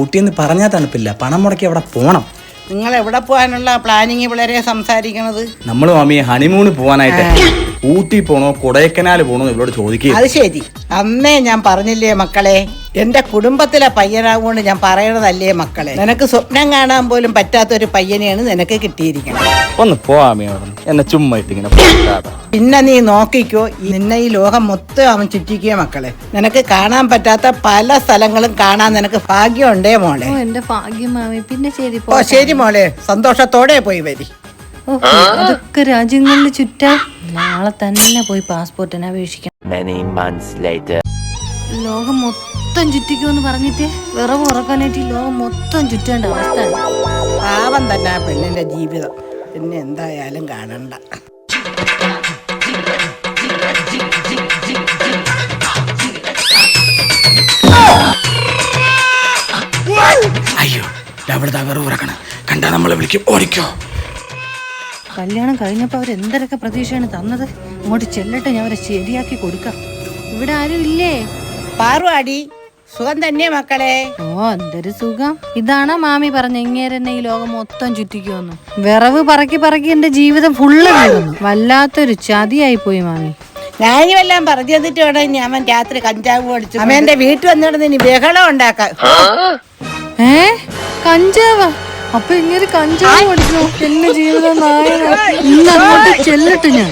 ഊട്ടിന്ന് പറഞ്ഞാൽ തണുപ്പില്ല. പണം മുടക്കി അവിടെ പോണം. നിങ്ങൾ എവിടെ പോകാനുള്ള പ്ലാനിങ് വളരെ സംസാരിക്കണത്? നമ്മൾ മാമി ഹണിമൂണ് പോവാനായിട്ട് ഊട്ടി പോണോ കൊടൈക്കനാൽ പോണോ ഇവരോട് ചോദിക്കുക. അത് ശരി, അന്നേ ഞാൻ പറഞ്ഞില്ലേ മക്കളെ, എന്റെ കുടുംബത്തിലെ പയ്യനാകൊണ്ട് ഞാൻ പറയണതല്ലേ മക്കളെ. നിനക്ക് സ്വപ്നം കാണാൻ പോലും പറ്റാത്തൊരു പയ്യനെയാണ് നിനക്ക് കിട്ടിയിരിക്കുന്നത്. ഒന്ന് പോവാമേ എന്നെ ചുമ്മാ ഇട്ടിങ്ങനെ. പിന്നെ നീ നോക്കിക്കോ, നിന്നെ ഈ ലോകം മൊത്തം അവൻ ചുറ്റിക്കുക മക്കളെ. നിനക്ക് കാണാൻ പറ്റാത്ത പല സ്ഥലങ്ങളും കാണാൻ നിനക്ക് ഭാഗ്യമുണ്ടേ മോളെ. എന്റെ ഭാഗ്യം മാമി. പിന്നെ ശരി ഓ ശരി മോളെ, സന്തോഷത്തോടെ പോയി വരി. അതൊക്കെ രാജ്യങ്ങളിൽ ചുറ്റാ. നാളെ തന്നെ പോയി പാസ്പോർട്ടിന് അപേക്ഷിക്കാം. ലോകം മൊത്തം ചുറ്റിക്കുമെന്ന് പറഞ്ഞിട്ട് വിറവ് ഉറക്കാനായിട്ട് ഈ ലോകം മൊത്തം ചുറ്റേണ്ട അവസ്ഥ. പാവം തന്നെ ആ പെണ്ണിന്റെ ജീവിതം. പിന്നെ എന്തായാലും കാണണ്ട. അയ്യോ അവിടെ വിറവ് ഉറക്കണം. കണ്ടാ നമ്മളെ വിളിക്കും, ഓടിക്കോ. കല്യാണം കഴിഞ്ഞപ്പോ അവരെന്തൊക്കെ പ്രതീക്ഷയാണ് തന്നത്. അങ്ങോട്ട് ചെല്ലട്ടെ, ഞാൻ അവരെ ശരിയാക്കി കൊടുക്കാം. ഇവിടെ ആരും ഇല്ലേ? പാറുവാടി, സുഖം തന്നെ മക്കളെ? ഓ എന്തൊരു സുഖം. ഇതാണോ മാമി പറഞ്ഞ ഇങ്ങേരെന്നെ ഈ ലോകം മൊത്തം ചുറ്റിക്കുമെന്ന്? വിറവ് പറക്കി പറക്കി എന്റെ ജീവിതം ഫുള്ള് വീഴുന്നു. വല്ലാത്തൊരു ചതിയായി പോയി മാമി. ഞാനും എല്ലാം പറഞ്ഞു തന്നിട്ട് വേണം ഞാൻ രാത്രി കഞ്ചാവ് അടിച്ചു അമ്മേന്റെ വീട്ടിൽ വന്നിട്ട് ഇനി ബഹളം ഉണ്ടാക്കാൻ. കഞ്ചാവാ? അപ്പൊ ഇങ്ങനെ കഞ്ചാവ് അടിക്കണോ? എന്റെ ജീവിതം നായ. ഇന്ന് അങ്ങോട്ട് ചെല്ലട്ടെ ഞാൻ.